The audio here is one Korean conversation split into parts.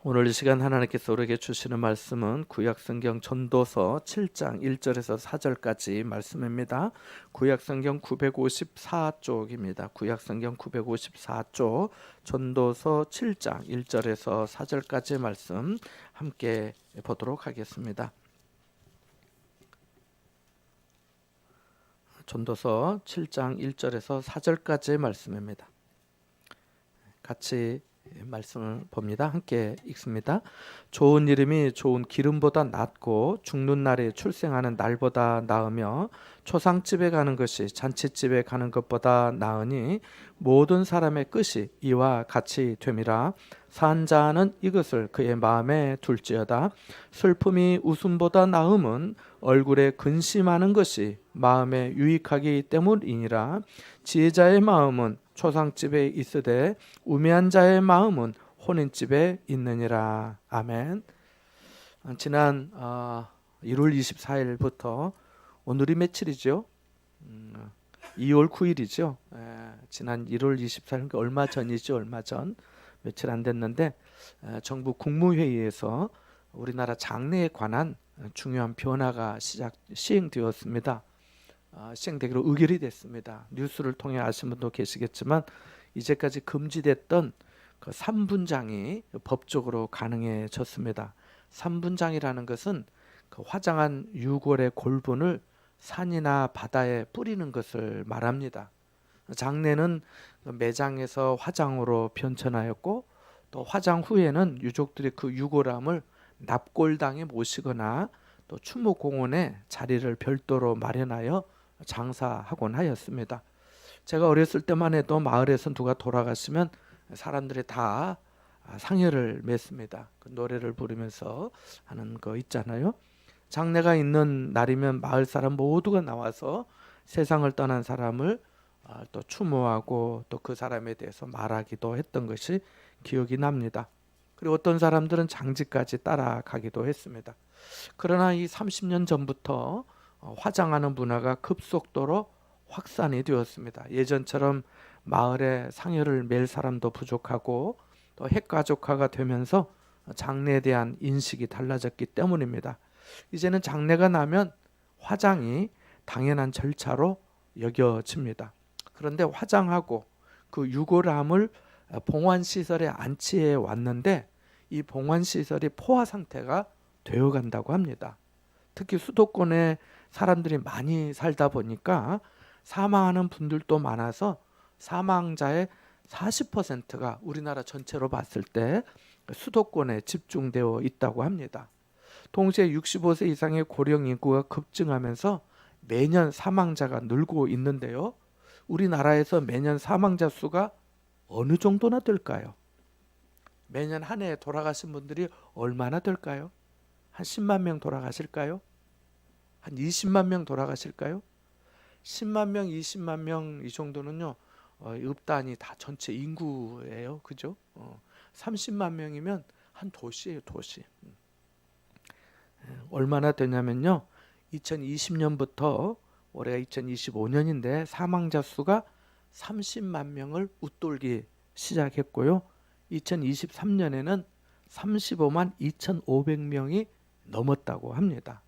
오늘 이 시간 하나님께서 우리에게 주시는 말씀은 구약성경 전도서 7장 1절에서 4절까지 말씀입니다. 구약성경 954쪽입니다. 구약성경 954쪽 전도서 7장 1절에서 4절까지 말씀 함께 보도록 하겠습니다. 전도서 7장 1절에서 4절까지의 말씀입니다. 같이 말씀을 봅니다. 함께 읽습니다. 좋은 이름이 좋은 기름보다 낫고 죽는 날에 출생하는 날보다 나으며 초상집에 가는 것이 잔치집에 가는 것보다 나으니 모든 사람의 끝이 이와 같이 됨이라. 산 자는 이것을 그의 마음에 둘지어다. 슬픔이 웃음보다 나음은 얼굴에 근심하는 것이 마음에 유익하기 때문이니라. 지혜자의 마음은 초상집에 있으되 우매한 자의 마음은 혼인집에 있느니라. 아멘. 지난 1월 24일부터 오늘이 며칠이죠? 2월 9일이죠. 지난 1월 24일 얼마 전이죠. 얼마 전 며칠 안 됐는데 정부 국무회의에서 우리나라 장래에 관한 중요한 변화가 시행되었습니다. 시행되기로 의결이 됐습니다. 뉴스를 통해 아시는 분도 계시겠지만 이제까지 금지됐던 그 3분장이 법적으로 가능해졌습니다. 3분장이라는 것은 그 화장한 유골의 골분을 산이나 바다에 뿌리는 것을 말합니다. 장례는 매장에서 화장으로 변천하였고 또 화장 후에는 유족들이 그 유골함을 납골당에 모시거나 또 추모공원에 자리를 별도로 마련하여 장사하곤 하였습니다. 제가 어렸을 때만 해도 마을에서 누가 돌아가시면 사람들이 다 상여를 맺습니다. 그 노래를 부르면서 하는 거 있잖아요. 장례가 있는 날이면 마을 사람 모두가 나와서 세상을 떠난 사람을 또 추모하고 또 그 사람에 대해서 말하기도 했던 것이 기억이 납니다. 그리고 어떤 사람들은 장지까지 따라가기도 했습니다. 그러나 이 30년 전부터 화장하는 문화가 급속도로 확산이 되었습니다. 예전처럼 마을에 상여를 맬 사람도 부족하고 또 핵가족화가 되면서 장래에 대한 인식이 달라졌기 때문입니다. 이제는 장래가 나면 화장이 당연한 절차로 여겨집니다. 그런데 화장하고 그 유골함을 봉환시설에 안치해 왔는데 이 봉환시설이 포화 상태가 되어간다고 합니다. 특히 수도권에 사람들이 많이 살다 보니까 사망하는 분들도 많아서 사망자의 40%가 우리나라 전체로 봤을 때 수도권에 집중되어 있다고 합니다. 동시에 65세 이상의 고령 인구가 급증하면서 매년 사망자가 늘고 있는데요. 우리나라에서 매년 사망자 수가 어느 정도나 될까요? 매년 한 해에 돌아가신 분들이 얼마나 될까요? 한 10만 명 돌아가실까요? 한 20만 명 돌아가실까요? 10만 명, 20만 명 이 정도는요. 읍단이 다 전체 인구예요. 그죠? 30만 명이면 한 도시예요, 도시. 얼마나 되냐면요. 2020년부터 올해가 2025년인데 사망자 수가 30만 명을 웃돌기 시작했고요. 2023년에는 35만 2,500명이 넘었다고 합니다.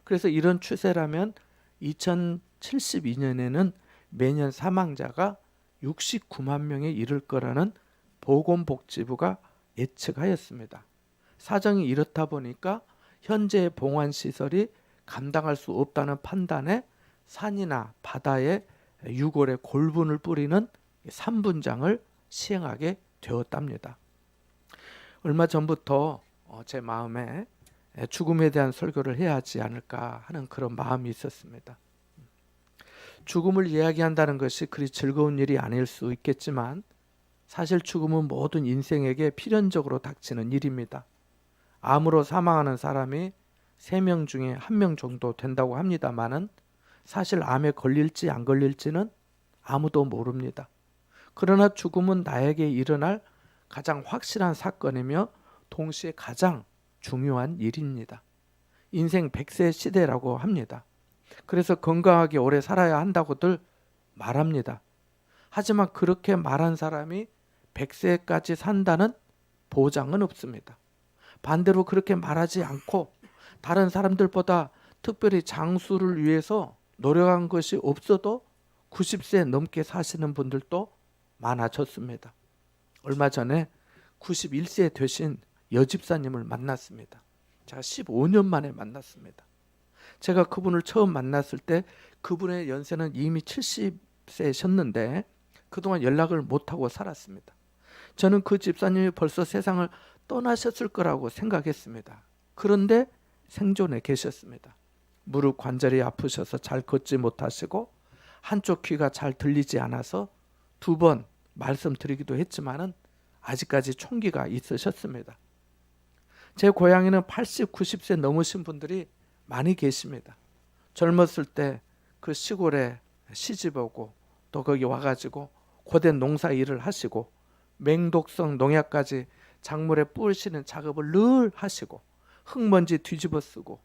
그래서 이런 추세라면 2072년에는 매년 사망자가 69만 명에 이를 거라는 보건복지부가 예측하였습니다. 사정이 이렇다 보니까 현재의 봉환시설이 감당할 수 없다는 판단에 산이나 바다에 유골의 골분을 뿌리는 3분장을 시행하게 되었답니다. 얼마 전부터 제 마음에 죽음에 대한 설교를 해야 하지 않을까 하는 그런 마음이 있었습니다. 죽음을 이야기한다는 것이 그리 즐거운 일이 아닐 수 있겠지만 사실 죽음은 모든 인생에게 필연적으로 닥치는 일입니다. 암으로 사망하는 사람이 3명 중에 1명 정도 된다고 합니다마는 사실 암에 걸릴지 안 걸릴지는 아무도 모릅니다. 그러나 죽음은 나에게 일어날 가장 확실한 사건이며 동시에 가장 중요한 일입니다. 인생 100세 시대라고 합니다. 그래서 건강하게 오래 살아야 한다고들 말합니다. 하지만 그렇게 말한 사람이 100세까지 산다는 보장은 없습니다. 반대로 그렇게 말하지 않고 다른 사람들보다 특별히 장수를 위해서 노력한 것이 없어도 90세 넘게 사시는 분들도 많아졌습니다. 얼마 전에 91세 되신 여집사님을 만났습니다. 제가 15년 만에 만났습니다. 제가 그분을 처음 만났을 때 그분의 연세는 이미 70세셨는데 그동안 연락을 못하고 살았습니다. 저는 그 집사님이 벌써 세상을 떠나셨을 거라고 생각했습니다. 그런데 생존해 계셨습니다. 무릎 관절이 아프셔서 잘 걷지 못하시고 한쪽 귀가 잘 들리지 않아서 2번 말씀드리기도 했지만은 아직까지 총기가 있으셨습니다. 제 고향에는 80, 90세 넘으신 분들이 많이 계십니다. 젊었을 때 그 시골에 시집 오고 또 거기 와가지고 고된 농사 일을 하시고 맹독성 농약까지 작물에 뿌리시는 작업을 늘 하시고 흙먼지 뒤집어 쓰고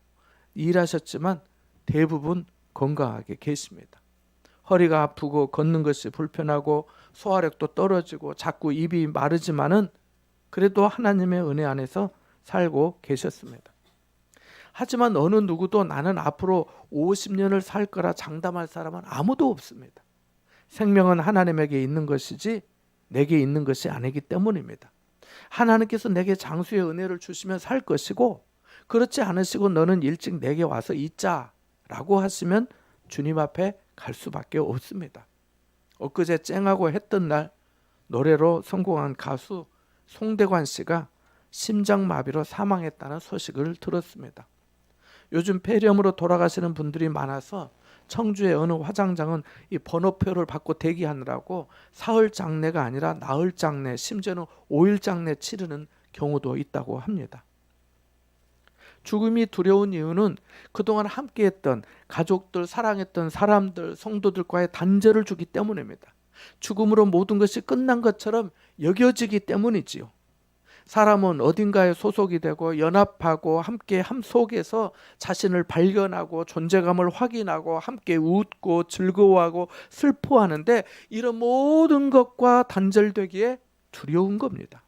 일하셨지만 대부분 건강하게 계십니다. 허리가 아프고 걷는 것이 불편하고 소화력도 떨어지고 자꾸 입이 마르지만은 그래도 하나님의 은혜 안에서 살고 계셨습니다. 하지만 어느 누구도 나는 앞으로 50년을 살 거라 장담할 사람은 아무도 없습니다. 생명은 하나님에게 있는 것이지 내게 있는 것이 아니기 때문입니다. 하나님께서 내게 장수의 은혜를 주시면 살 것이고 그렇지 않으시고 너는 일찍 내게 와서 있자라고 하시면 주님 앞에 갈 수밖에 없습니다. 엊그제 쨍하고 했던 날 노래로 성공한 가수 송대관 씨가 심장마비로 사망했다는 소식을 들었습니다. 요즘 폐렴으로 돌아가시는 분들이 많아서 청주의 어느 화장장은 이 번호표를 받고 대기하느라고 사흘 장례가 아니라 나흘 장례, 심지어는 5일 장례 치르는 경우도 있다고 합니다. 죽음이 두려운 이유는 그동안 함께했던 가족들, 사랑했던 사람들, 성도들과의 단절을 주기 때문입니다. 죽음으로 모든 것이 끝난 것처럼 여겨지기 때문이지요. 사람은 어딘가에 소속이 되고 연합하고 함께 함 속에서 자신을 발견하고 존재감을 확인하고 함께 웃고 즐거워하고 슬퍼하는데 이런 모든 것과 단절되기에 두려운 겁니다.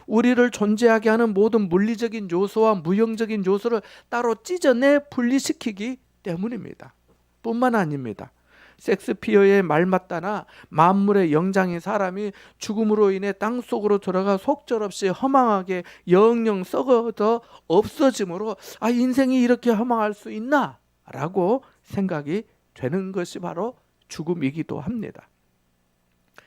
우리를 존재하게 하는 모든 물리적인 요소와 무형적인 요소를 따로 찢어내 분리시키기 때문입니다. 뿐만 아닙니다. 섹스피어의 말 맞다나 만물의 영장인 사람이 죽음으로 인해 땅속으로 들어가 속절없이 허망하게 영영 썩어져 없어짐으로 인생이 이렇게 허망할 수 있나? 라고 생각이 되는 것이 바로 죽음이기도 합니다.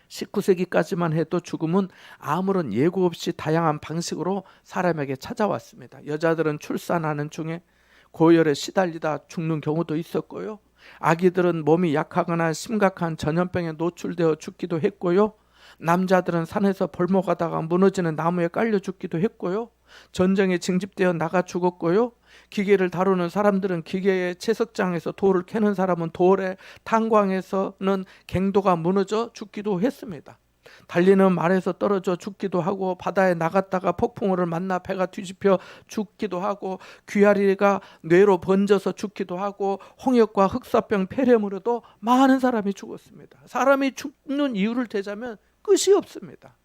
19세기까지만 해도 죽음은 아무런 예고 없이 다양한 방식으로 사람에게 찾아왔습니다. 여자들은 출산하는 중에 고열에 시달리다 죽는 경우도 있었고요. 아기들은 몸이 약하거나 심각한 전염병에 노출되어 죽기도 했고요. 남자들은 산에서 벌목하다가 무너지는 나무에 깔려 죽기도 했고요. 전쟁에 징집되어 나가 죽었고요. 기계를 다루는 사람들은 기계의 채석장에서 돌을 캐는 사람은 돌에, 탄광에서는 갱도가 무너져 죽기도 했습니다. 달리는 말에서 떨어져 죽기도 하고 바다에 나갔다가 폭풍우를 만나 배가 뒤집혀 죽기도 하고 귀아리가 뇌로 번져서 죽기도 하고 홍역과 흑사병 폐렴으로도 많은 사람이 죽었습니다. 사람이 죽는 이유를 대자면 끝이 없습니다.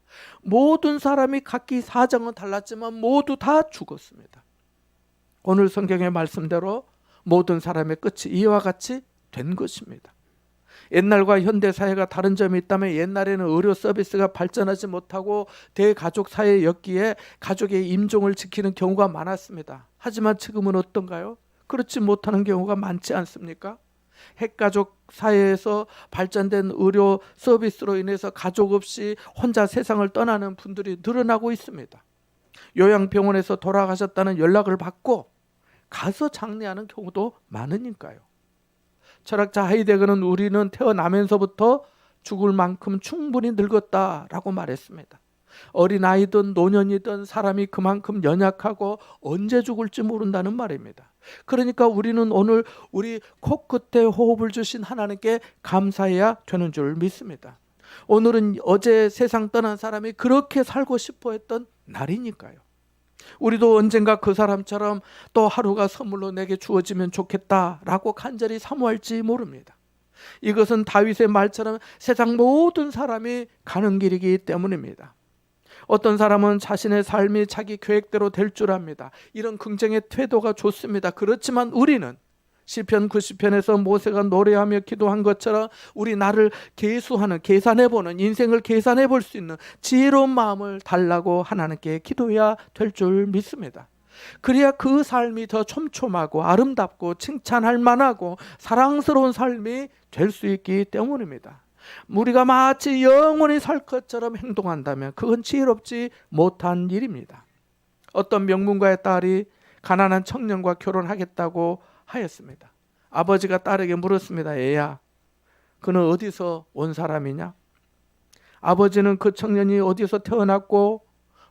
모든 사람이 각기 사정은 달랐지만 모두 다 죽었습니다. 오늘 성경의 말씀대로 모든 사람의 끝이 이와 같이 된 것입니다. 옛날과 현대 사회가 다른 점이 있다면 옛날에는 의료 서비스가 발전하지 못하고 대가족 사회였기에 가족의 임종을 지키는 경우가 많았습니다. 하지만 지금은 어떤가요? 그렇지 못하는 경우가 많지 않습니까? 핵가족 사회에서 발전된 의료 서비스로 인해서 가족 없이 혼자 세상을 떠나는 분들이 늘어나고 있습니다. 요양병원에서 돌아가셨다는 연락을 받고 가서 장례하는 경우도 많으니까요. 철학자 하이데거는 우리는 태어나면서부터 죽을 만큼 충분히 늙었다라고 말했습니다. 어린아이든 노년이든 사람이 그만큼 연약하고 언제 죽을지 모른다는 말입니다. 그러니까 우리는 오늘 우리 코끝에 호흡을 주신 하나님께 감사해야 되는 줄 믿습니다. 오늘은 어제 세상 떠난 사람이 그렇게 살고 싶어 했던 날이니까요. 우리도 언젠가 그 사람처럼 또 하루가 선물로 내게 주어지면 좋겠다라고 간절히 사모할지 모릅니다. 이것은 다윗의 말처럼 세상 모든 사람이 가는 길이기 때문입니다. 어떤 사람은 자신의 삶이 자기 계획대로 될 줄 압니다. 이런 긍정의 태도가 좋습니다. 그렇지만 우리는 시편 90편에서 모세가 노래하며 기도한 것처럼 우리 나를 계산해보는, 인생을 계산해 볼 수 있는 지혜로운 마음을 달라고 하나님께 기도해야 될 줄 믿습니다. 그래야 그 삶이 더 촘촘하고 아름답고 칭찬할 만하고 사랑스러운 삶이 될 수 있기 때문입니다. 우리가 마치 영원히 살 것처럼 행동한다면 그건 지혜롭지 못한 일입니다. 어떤 명문가의 딸이 가난한 청년과 결혼하겠다고 하였습니다. 아버지가 딸에게 물었습니다. 애야, 그는 어디서 온 사람이냐? 아버지는 그 청년이 어디서 태어났고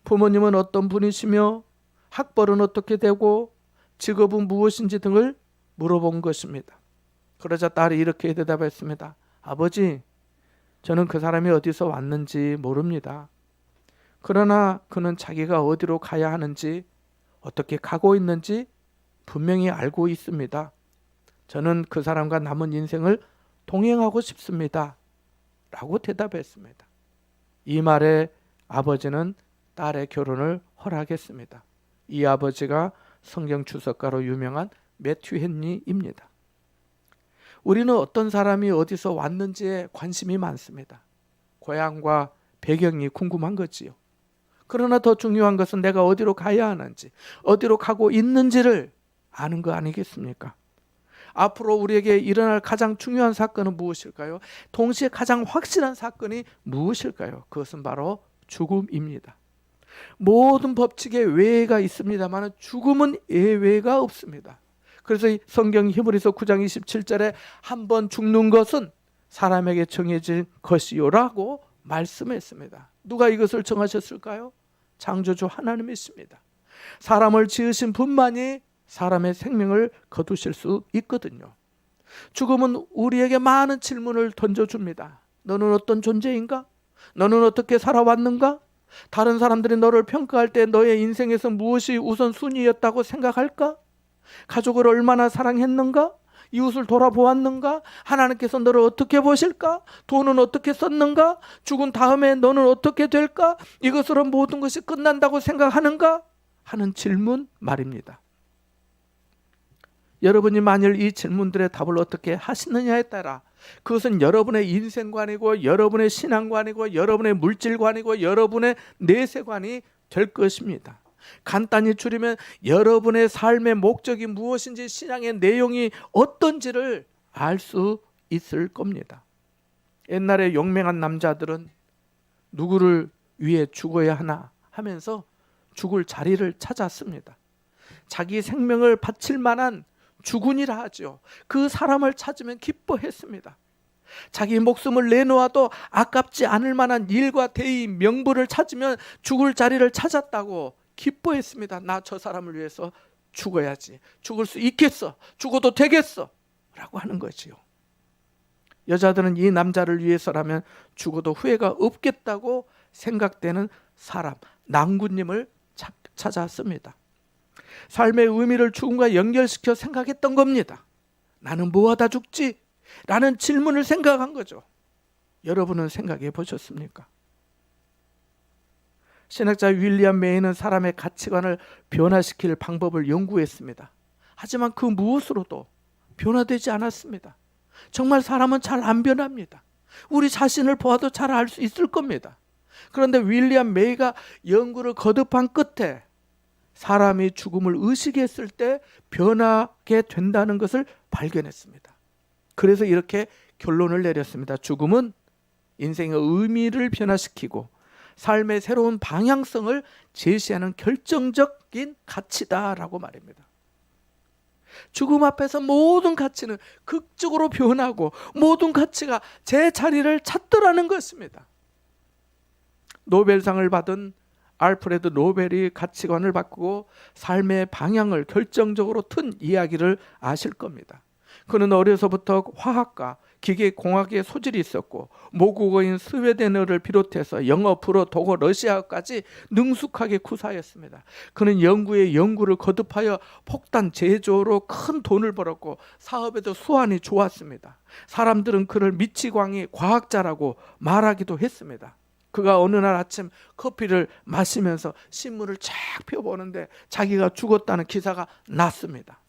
부모님은 어떤 분이시며 학벌은 어떻게 되고 직업은 무엇인지 등을 물어본 것입니다. 그러자 딸이 이렇게 대답했습니다. 아버지, 저는 그 사람이 어디서 왔는지 모릅니다. 그러나 그는 자기가 어디로 가야 하는지, 어떻게 가고 있는지 분명히 알고 있습니다. 저는 그 사람과 남은 인생을 동행하고 싶습니다. 라고 대답했습니다. 이 말에 아버지는 딸의 결혼을 허락했습니다. 이 아버지가 성경 주석가로 유명한 매튜 헨리입니다. 우리는 어떤 사람이 어디서 왔는지에 관심이 많습니다. 고향과 배경이 궁금한 거지요. 그러나 더 중요한 것은 내가 어디로 가야 하는지, 어디로 가고 있는지를 아는 거 아니겠습니까? 앞으로 우리에게 일어날 가장 중요한 사건은 무엇일까요? 동시에 가장 확실한 사건이 무엇일까요? 그것은 바로 죽음입니다. 모든 법칙에 외가 있습니다만 죽음은 예외가 없습니다. 그래서 성경 히브리서 9장 27절에 한 번 죽는 것은 사람에게 정해진 것이요라고 말씀했습니다. 누가 이것을 정하셨을까요? 창조주 하나님이십니다. 사람을 지으신 분만이 사람의 생명을 거두실 수 있거든요. 죽음은 우리에게 많은 질문을 던져줍니다. 너는 어떤 존재인가? 너는 어떻게 살아왔는가? 다른 사람들이 너를 평가할 때 너의 인생에서 무엇이 우선순위였다고 생각할까? 가족을 얼마나 사랑했는가? 이웃을 돌아보았는가? 하나님께서 너를 어떻게 보실까? 돈은 어떻게 썼는가? 죽은 다음에 너는 어떻게 될까? 이것으로 모든 것이 끝난다고 생각하는가? 하는 질문 말입니다. 여러분이 만일 이 질문들의 답을 어떻게 하시느냐에 따라 그것은 여러분의 인생관이고 여러분의 신앙관이고 여러분의 물질관이고 여러분의 내세관이 될 것입니다. 간단히 줄이면 여러분의 삶의 목적이 무엇인지, 신앙의 내용이 어떤지를 알 수 있을 겁니다. 옛날에 용맹한 남자들은 누구를 위해 죽어야 하나 하면서 죽을 자리를 찾았습니다. 자기 생명을 바칠 만한 주군이라 하죠. 그 사람을 찾으면 기뻐했습니다. 자기 목숨을 내놓아도 아깝지 않을 만한 일과 대의, 명분을 찾으면 죽을 자리를 찾았다고 기뻐했습니다. 나 저 사람을 위해서 죽어야지. 죽을 수 있겠어. 죽어도 되겠어. 라고 하는 거지요. 여자들은 이 남자를 위해서라면 죽어도 후회가 없겠다고 생각되는 사람, 낭군님을 찾았습니다. 삶의 의미를 죽음과 연결시켜 생각했던 겁니다. 나는 뭐하다 죽지? 라는 질문을 생각한 거죠. 여러분은 생각해 보셨습니까? 신학자 윌리엄 메이는 사람의 가치관을 변화시킬 방법을 연구했습니다. 하지만 그 무엇으로도 변화되지 않았습니다. 정말 사람은 잘 안 변합니다. 우리 자신을 보아도 잘 알 수 있을 겁니다. 그런데 윌리엄 메이가 연구를 거듭한 끝에 사람이 죽음을 의식했을 때 변하게 된다는 것을 발견했습니다. 그래서 이렇게 결론을 내렸습니다. 죽음은 인생의 의미를 변화시키고 삶의 새로운 방향성을 제시하는 결정적인 가치다라고 말입니다. 죽음 앞에서 모든 가치는 극적으로 변하고 모든 가치가 제 자리를 찾더라는 것입니다. 노벨상을 받은 알프레드 노벨이 가치관을 바꾸고 삶의 방향을 결정적으로 튼 이야기를 아실 겁니다. 그는 어려서부터 화학과 기계공학에 소질이 있었고 모국어인 스웨덴어를 비롯해서 영어, 불어, 독어, 러시아어까지 능숙하게 구사했습니다. 그는 연구에 연구를 거듭하여 폭탄 제조로 큰 돈을 벌었고 사업에도 수완이 좋았습니다. 사람들은 그를 미치광이 과학자라고 말하기도 했습니다. 그가 어느 날 아침 커피를 마시면서 신문을 쫙 펴보는데 자기가 죽었다는 기사가 났습니다.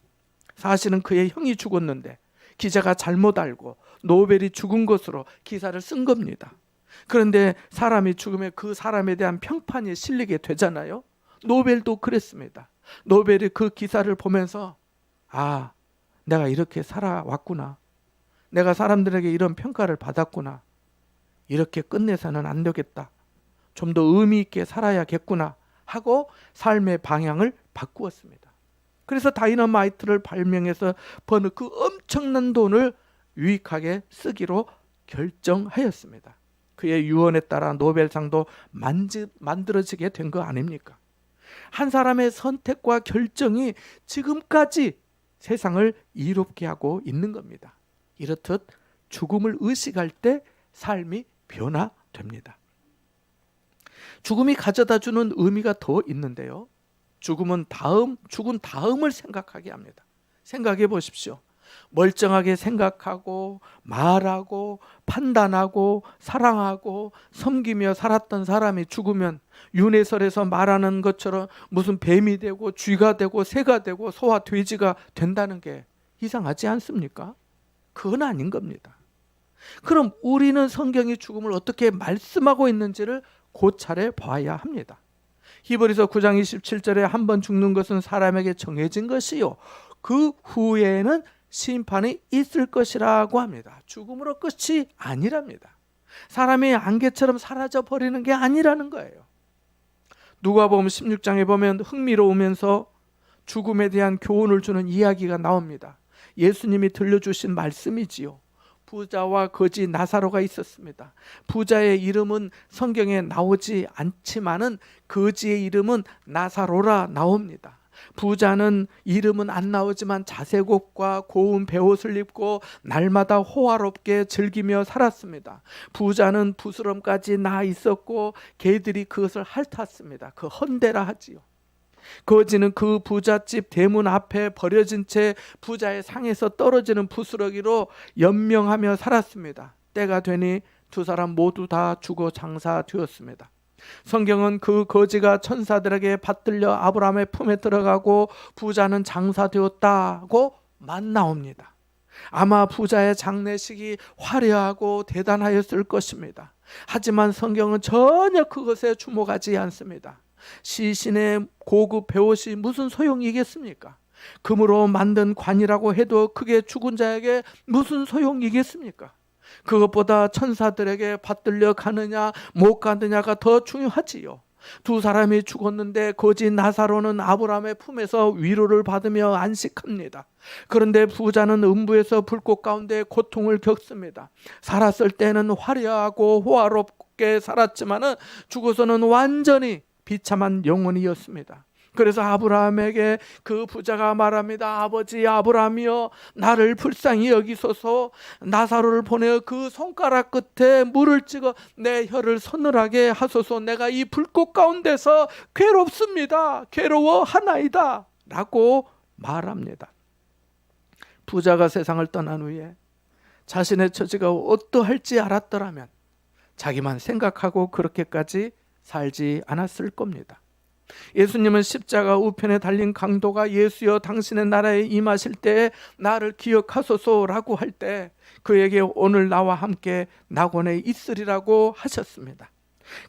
사실은 그의 형이 죽었는데 기자가 잘못 알고 노벨이 죽은 것으로 기사를 쓴 겁니다. 그런데 사람이 죽으면 그 사람에 대한 평판이 실리게 되잖아요. 노벨도 그랬습니다. 노벨이 그 기사를 보면서 아, 내가 이렇게 살아왔구나. 내가 사람들에게 이런 평가를 받았구나. 이렇게 끝내서는 안 되겠다. 좀 더 의미 있게 살아야겠구나 하고 삶의 방향을 바꾸었습니다. 그래서 다이너마이트를 발명해서 버는 그 엄청난 돈을 유익하게 쓰기로 결정하였습니다. 그의 유언에 따라 노벨상도 만들어지게 된 거 아닙니까? 한 사람의 선택과 결정이 지금까지 세상을 이롭게 하고 있는 겁니다. 이렇듯 죽음을 의식할 때 삶이 변화됩니다. 죽음이 가져다주는 의미가 더 있는데요. 죽은 다음을 생각하게 합니다. 생각해 보십시오. 멀쩡하게 생각하고 말하고 판단하고 사랑하고 섬기며 살았던 사람이 죽으면 윤회설에서 말하는 것처럼 무슨 뱀이 되고 쥐가 되고 새가 되고 소와 돼지가 된다는 게 이상하지 않습니까? 그건 아닌 겁니다. 그럼 우리는 성경이 죽음을 어떻게 말씀하고 있는지를 고찰해 봐야 합니다. 히브리서 9장 27절에 한 번 죽는 것은 사람에게 정해진 것이요 그 후에는 심판이 있을 것이라고 합니다. 죽음으로 끝이 아니랍니다. 사람이 안개처럼 사라져 버리는 게 아니라는 거예요. 누가복음 16장에 보면 흥미로우면서 죽음에 대한 교훈을 주는 이야기가 나옵니다. 예수님이 들려주신 말씀이지요. 부자와 거지 나사로가 있었습니다. 부자의 이름은 성경에 나오지 않지만은 거지의 이름은 나사로라 나옵니다. 부자는 이름은 안 나오지만 자색옷과 고운 베옷을 입고 날마다 호화롭게 즐기며 살았습니다. 부자는 부스럼까지 나 있었고 개들이 그것을 핥았습니다. 그 헌대라 하지요. 거지는 그 부잣집 대문 앞에 버려진 채 부자의 상에서 떨어지는 부스러기로 연명하며 살았습니다. 때가 되니 두 사람 모두 다 죽어 장사되었습니다. 성경은 그 거지가 천사들에게 받들려 아브라함의 품에 들어가고 부자는 장사되었다고 나옵니다. 아마 부자의 장례식이 화려하고 대단하였을 것입니다. 하지만 성경은 전혀 그것에 주목하지 않습니다. 시신의 고급 베옷이 무슨 소용이겠습니까? 금으로 만든 관이라고 해도 그게 죽은 자에게 무슨 소용이겠습니까? 그것보다 천사들에게 받들려 가느냐 못 가느냐가 더 중요하지요. 두 사람이 죽었는데 거지 나사로는 아브라함의 품에서 위로를 받으며 안식합니다. 그런데 부자는 음부에서 불꽃 가운데 고통을 겪습니다. 살았을 때는 화려하고 호화롭게 살았지만 죽어서는 완전히 비참한 영혼이었습니다. 그래서 아브라함에게 그 부자가 말합니다. 아버지 아브라함이여, 나를 불쌍히 여기소서. 나사로를 보내어 그 손가락 끝에 물을 찍어 내 혀를 서늘하게 하소서. 내가 이 불꽃 가운데서 괴롭습니다. 괴로워하나이다 라고 말합니다. 부자가 세상을 떠난 후에 자신의 처지가 어떠할지 알았더라면 자기만 생각하고 그렇게까지 살지 않았을 겁니다. 예수님은 십자가 우편에 달린 강도가 예수여 당신의 나라에 임하실 때에 나를 기억하소서라고 할 때 그에게 오늘 나와 함께 낙원에 있으리라고 하셨습니다.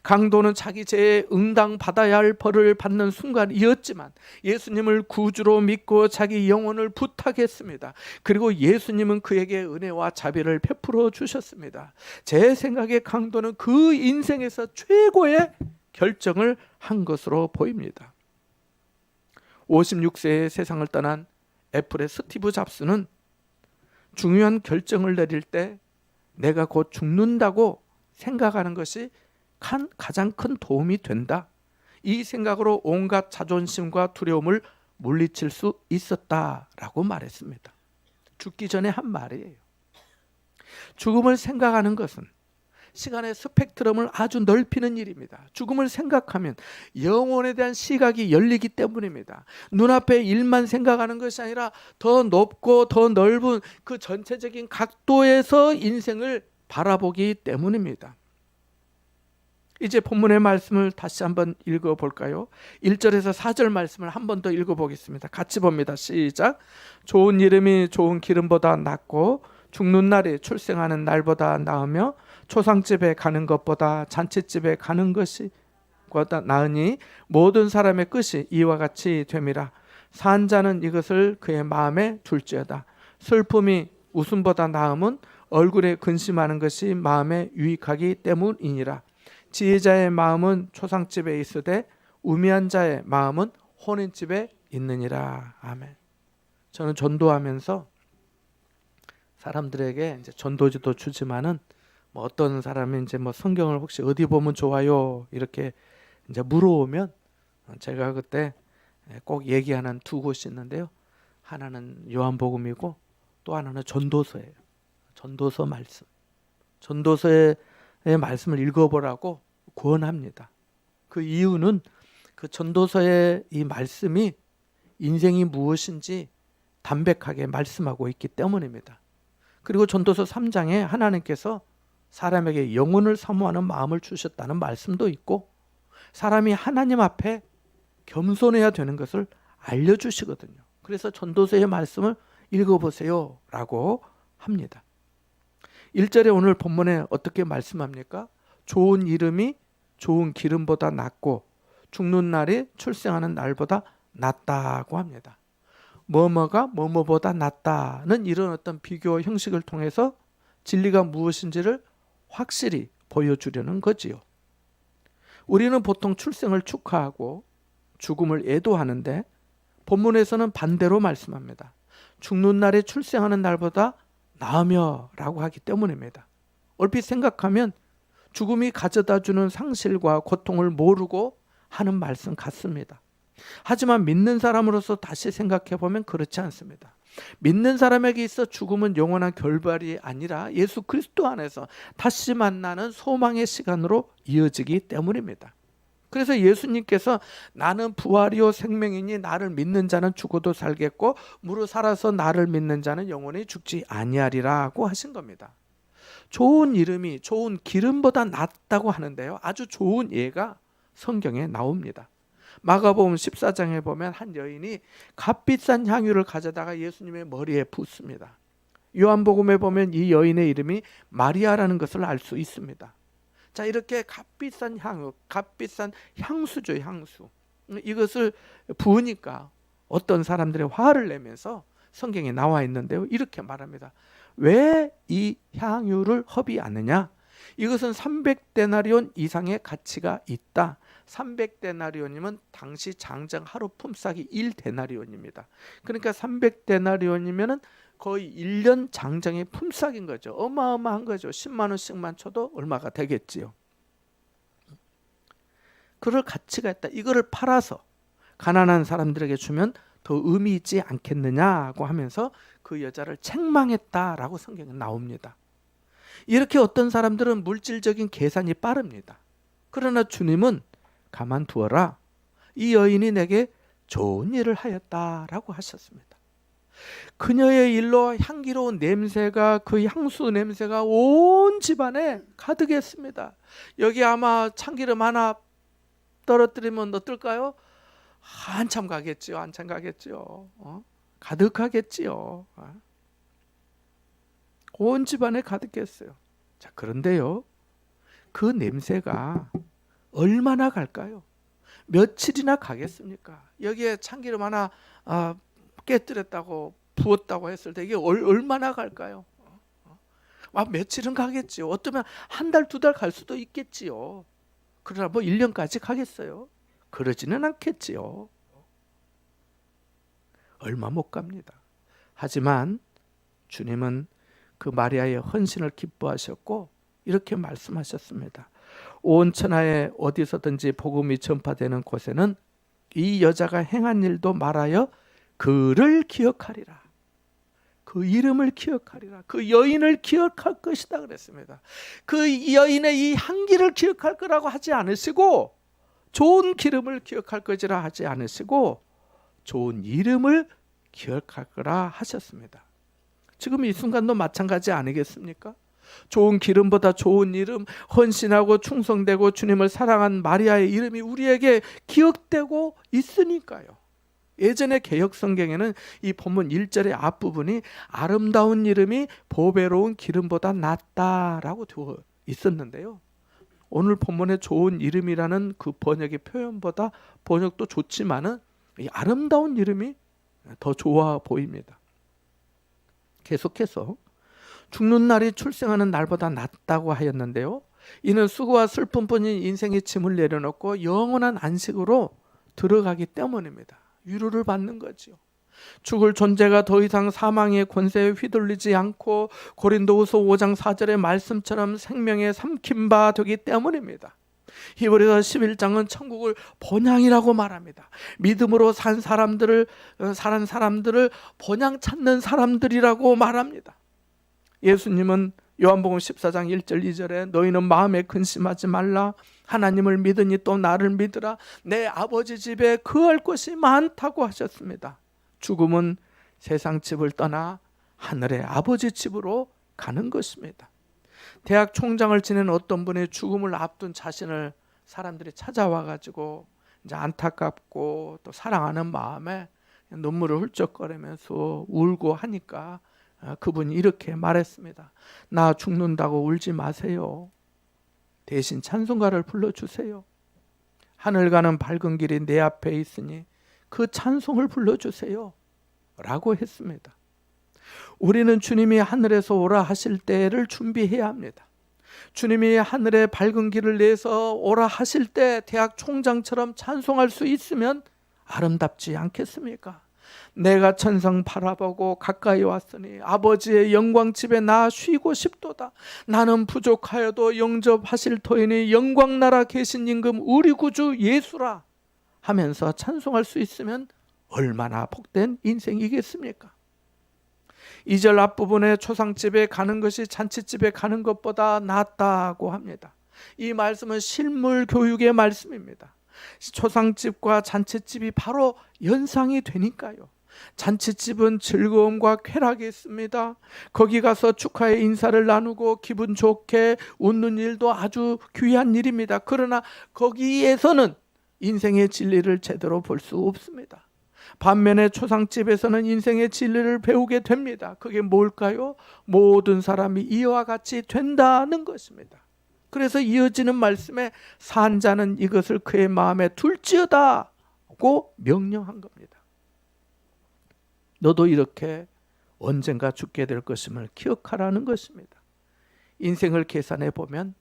강도는 자기 죄에 응당받아야 할 벌을 받는 순간이었지만 예수님을 구주로 믿고 자기 영혼을 부탁했습니다. 그리고 예수님은 그에게 은혜와 자비를 베풀어 주셨습니다. 제 생각에 강도는 그 인생에서 최고의 결정을 한 것으로 보입니다. 56세에 세상을 떠난 애플의 스티브 잡스는 중요한 결정을 내릴 때 내가 곧 죽는다고 생각하는 것이 가장 큰 도움이 된다. 이 생각으로 온갖 자존심과 두려움을 물리칠 수 있었다라고 말했습니다. 죽기 전에 한 말이에요. 죽음을 생각하는 것은 시간의 스펙트럼을 아주 넓히는 일입니다. 죽음을 생각하면 영혼에 대한 시각이 열리기 때문입니다. 눈앞의 일만 생각하는 것이 아니라 더 높고 더 넓은 그 전체적인 각도에서 인생을 바라보기 때문입니다. 이제 본문의 말씀을 다시 한번 읽어볼까요? 1절에서 4절 말씀을 한 번 더 읽어보겠습니다. 같이 봅니다. 시작. 좋은 이름이 좋은 기름보다 낫고 죽는 날이 출생하는 날보다 나으며 초상집에 가는 것보다 잔치집에 가는 것이 보다 나으니 모든 사람의 끝이 이와 같이 됨이라. 산 자는 이것을 그의 마음에 둘지어다. 슬픔이 웃음보다 나음은 얼굴에 근심하는 것이 마음에 유익하기 때문이니라. 지혜자의 마음은 초상집에 있으되 우매한 자의 마음은 혼인집에 있느니라. 아멘. 저는 전도하면서 사람들에게 이제 전도지도 주지만은 뭐 어떤 사람이 이제 뭐 성경을 혹시 어디 보면 좋아요 이렇게 이제 물어오면 제가 그때 꼭 얘기하는 두 곳이 있는데요. 하나는 요한복음이고 또 하나는 전도서예요. 전도서 말씀. 전도서의 말씀을 읽어보라고 권합니다. 그 이유는 그 전도서의 이 말씀이 인생이 무엇인지 담백하게 말씀하고 있기 때문입니다. 그리고 전도서 3장에 하나님께서 사람에게 영혼을 사모하는 마음을 주셨다는 말씀도 있고 사람이 하나님 앞에 겸손해야 되는 것을 알려주시거든요. 그래서 전도서의 말씀을 읽어보세요 라고 합니다. 1절에 오늘 본문에 어떻게 말씀합니까? 좋은 이름이 좋은 기름보다 낫고 죽는 날이 출생하는 날보다 낫다고 합니다. 뭐뭐가 뭐뭐보다 낫다는 이런 어떤 비교 형식을 통해서 진리가 무엇인지를 확실히 보여주려는 거지요. 우리는 보통 출생을 축하하고 죽음을 애도하는데 본문에서는 반대로 말씀합니다. 죽는 날에 출생하는 날보다 나으며 라고 하기 때문입니다. 얼핏 생각하면 죽음이 가져다주는 상실과 고통을 모르고 하는 말씀 같습니다. 하지만 믿는 사람으로서 다시 생각해 보면 그렇지 않습니다. 믿는 사람에게 있어 죽음은 영원한 결말이 아니라 예수 그리스도 안에서 다시 만나는 소망의 시간으로 이어지기 때문입니다. 그래서 예수님께서 나는 부활이요 생명이니 나를 믿는 자는 죽어도 살겠고 무릇 살아서 나를 믿는 자는 영원히 죽지 아니하리라고 하신 겁니다. 좋은 이름이 좋은 기름보다 낫다고 하는데요. 아주 좋은 예가 성경에 나옵니다. 마가복음 14장에 보면 한 여인이 값비싼 향유를 가져다가 예수님의 머리에 붓습니다. 요한복음에 보면 이 여인의 이름이 마리아라는 것을 알 수 있습니다. 자, 이렇게 값비싼 향유, 값비싼 향수죠, 향수. 이것을 부으니까 어떤 사람들의 화를 내면서 성경에 나와 있는데요. 이렇게 말합니다. 왜 이 향유를 허비하느냐? 이것은 300데나리온 이상의 가치가 있다. 300데나리온이면 당시 장정 하루 품삯이 1데나리온입니다. 그러니까 300데나리온이면 거의 1년 장정의 품삯인 거죠. 어마어마한 거죠. 10만 원씩만 쳐도 얼마가 되겠지요. 그럴 가치가 있다. 이거를 팔아서 가난한 사람들에게 주면 더 의미 있지 않겠느냐고 하면서 그 여자를 책망했다라고 성경에 나옵니다. 이렇게 어떤 사람들은 물질적인 계산이 빠릅니다. 그러나 주님은 가만두어라. 이 여인이 내게 좋은 일을 하였다라고 하셨습니다. 그녀의 일로 향기로운 냄새가 그 향수 냄새가 온 집안에 가득했습니다. 여기 아마 참기름 하나 떨어뜨리면 어떨까요? 한참 가겠지요. 한참 가겠지요. 가득하겠지요. 온 집안에 가득했어요. 자, 그런데요. 그 냄새가 얼마나 갈까요? 며칠이나 가겠습니까? 여기에 참기름 하나 깨뜨렸다고 부었다고 했을 때 이게 얼마나 갈까요? 며칠은 가겠지요. 어쩌면 한 달, 두 달 갈 수도 있겠지요. 그러나 뭐 1년까지 가겠어요? 그러지는 않겠지요. 얼마 못 갑니다. 하지만 주님은 그 마리아의 헌신을 기뻐하셨고 이렇게 말씀하셨습니다. 온 천하에 어디서든지 복음이 전파되는 곳에는 이 여자가 행한 일도 말하여 그를 기억하리라. 그 이름을 기억하리라. 그 여인을 기억할 것이다 그랬습니다. 그 여인의 이 향기를 기억할 거라고 하지 않으시고 좋은 기름을 기억할 것이라 하지 않으시고 좋은 이름을 기억할 거라 하셨습니다. 지금 이 순간도 마찬가지 아니겠습니까? 좋은 기름보다 좋은 이름, 헌신하고 충성되고 주님을 사랑한 마리아의 이름이 우리에게 기억되고 있으니까요. 예전에 개역 성경에는 이 본문 1절의 앞부분이 아름다운 이름이 보배로운 기름보다 낫다라고 되어 있었는데요. 오늘 본문에 좋은 이름이라는 그 번역의 표현보다 번역도 좋지만은 이 아름다운 이름이 더 좋아 보입니다. 계속해서 죽는 날이 출생하는 날보다 낫다고 하였는데요. 이는 수고와 슬픔뿐인 인생의 짐을 내려놓고 영원한 안식으로 들어가기 때문입니다. 위로를 받는 거죠. 죽을 존재가 더 이상 사망의 권세에 휘둘리지 않고 고린도후서 5장 4절의 말씀처럼 생명에 삼킨 바 되기 때문입니다. 히브리서 11장은 천국을 본향이라고 말합니다. 믿음으로 산 사람들을 본향 찾는 사람들이라고 말합니다. 예수님은 요한복음 14장 1절 2절에 너희는 마음에 근심하지 말라. 하나님을 믿으니 또 나를 믿으라. 내 아버지 집에 거할 곳이 많다고 하셨습니다. 죽음은 세상 집을 떠나 하늘의 아버지 집으로 가는 것입니다. 대학 총장을 지낸 어떤 분의 죽음을 앞둔 자신을 사람들이 찾아와가지고 이제 안타깝고 또 사랑하는 마음에 눈물을 훌쩍거리면서 울고 하니까 그분이 이렇게 말했습니다. 나 죽는다고 울지 마세요. 대신 찬송가를 불러주세요. 하늘 가는 밝은 길이 내 앞에 있으니 그 찬송을 불러주세요 라고 했습니다. 우리는 주님이 하늘에서 오라 하실 때를 준비해야 합니다. 주님이 하늘에 밝은 길을 내서 오라 하실 때 대학 총장처럼 찬송할 수 있으면 아름답지 않겠습니까? 내가 천상 바라보고 가까이 왔으니 아버지의 영광 집에 나 쉬고 싶도다. 나는 부족하여도 영접하실 터이니 영광 나라 계신 임금 우리 구주 예수라 하면서 찬송할 수 있으면 얼마나 복된 인생이겠습니까? 2절 앞부분에 초상집에 가는 것이 잔치집에 가는 것보다 낫다고 합니다. 이 말씀은 실물 교육의 말씀입니다. 초상집과 잔치집이 바로 연상이 되니까요. 잔치집은 즐거움과 쾌락이 있습니다. 거기 가서 축하의 인사를 나누고 기분 좋게 웃는 일도 아주 귀한 일입니다. 그러나 거기에서는 인생의 진리를 제대로 볼 수 없습니다. 반면에 초상집에서는 인생의 진리를 배우게 됩니다. 그게 뭘까요? 모든 사람이 이와 같이 된다는 것입니다. 그래서 이어지는 말씀에 산 자는 이것을 그의 마음에 둘지어다고 명령한 겁니다. 너도 이렇게 언젠가 죽게 될 것임을 기억하라는 것입니다. 인생을 계산해 보면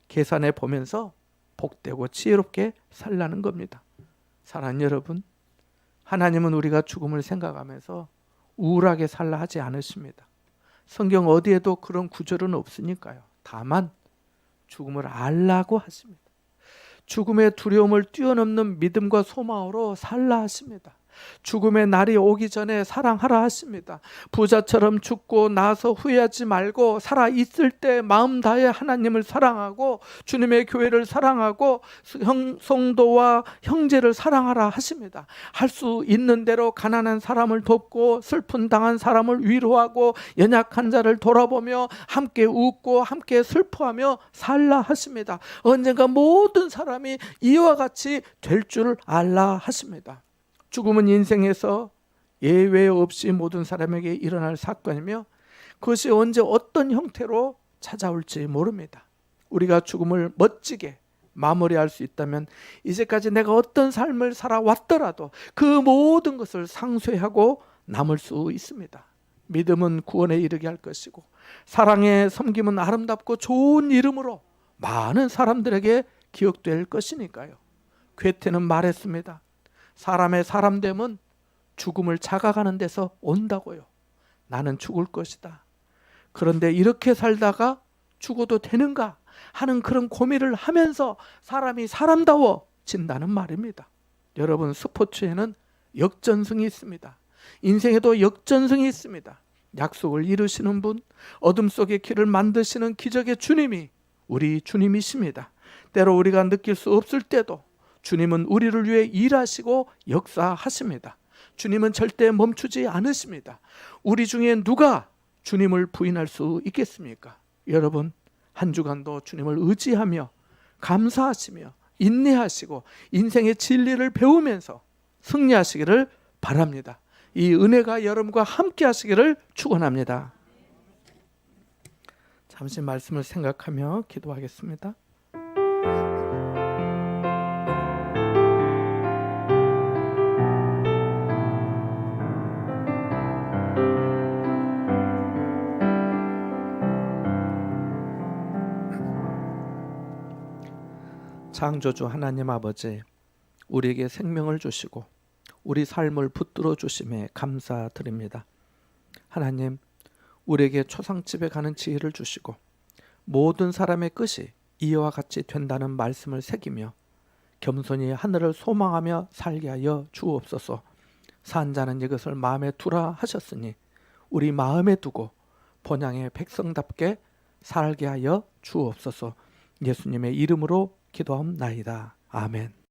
계산해 보면서 복되고 지혜롭게 살라는 겁니다. 사랑하는 여러분, 하나님은 우리가 죽음을 생각하면서 우울하게 살라 하지 않으십니다. 성경 어디에도 그런 구절은 없으니까요. 다만 죽음을 알라고 하십니다. 죽음의 두려움을 뛰어넘는 믿음과 소망으로 살라 하십니다. 죽음의 날이 오기 전에 사랑하라 하십니다. 부자처럼 죽고 나서 후회하지 말고 살아있을 때 마음 다해 하나님을 사랑하고 주님의 교회를 사랑하고 성도와 형제를 사랑하라 하십니다. 할 수 있는 대로 가난한 사람을 돕고 슬픈 당한 사람을 위로하고 연약한 자를 돌아보며 함께 웃고 함께 슬퍼하며 살라 하십니다. 언젠가 모든 사람이 이와 같이 될 줄 알라 하십니다. 죽음은 인생에서 예외 없이 모든 사람에게 일어날 사건이며 그것이 언제 어떤 형태로 찾아올지 모릅니다. 우리가 죽음을 멋지게 마무리할 수 있다면 이제까지 내가 어떤 삶을 살아왔더라도 그 모든 것을 상쇄하고 남을 수 있습니다. 믿음은 구원에 이르게 할 것이고 사랑의 섬김은 아름답고 좋은 이름으로 많은 사람들에게 기억될 것이니까요. 괴테는 말했습니다. 사람의 사람됨은 죽음을 자각하는 데서 온다고요. 나는 죽을 것이다. 그런데 이렇게 살다가 죽어도 되는가 하는 그런 고민을 하면서 사람이 사람다워진다는 말입니다. 여러분, 스포츠에는 역전승이 있습니다. 인생에도 역전승이 있습니다. 약속을 이루시는 분, 어둠 속의 길을 만드시는 기적의 주님이 우리 주님이십니다. 때로 우리가 느낄 수 없을 때도 주님은 우리를 위해 일하시고 역사하십니다. 주님은 절대 멈추지 않으십니다. 우리 중에 누가 주님을 부인할 수 있겠습니까? 여러분, 한 주간도 주님을 의지하며 감사하시며 인내하시고 인생의 진리를 배우면서 승리하시기를 바랍니다. 이 은혜가 여러분과 함께 하시기를 축원합니다. 잠시 말씀을 생각하며 기도하겠습니다. 창조주 하나님 아버지, 우리에게 생명을 주시고 우리 삶을 붙들어 주심에 감사드립니다. 하나님, 우리에게 초상집에 가는 지혜를 주시고 모든 사람의 끝이 이와 같이 된다는 말씀을 새기며 겸손히 하늘을 소망하며 살게 하여 주옵소서. 산 자는 이것을 마음에 두라 하셨으니 우리 마음에 두고 본향의 백성답게 살게 하여 주옵소서. 예수님의 이름으로 기도하옵나이다. 아멘.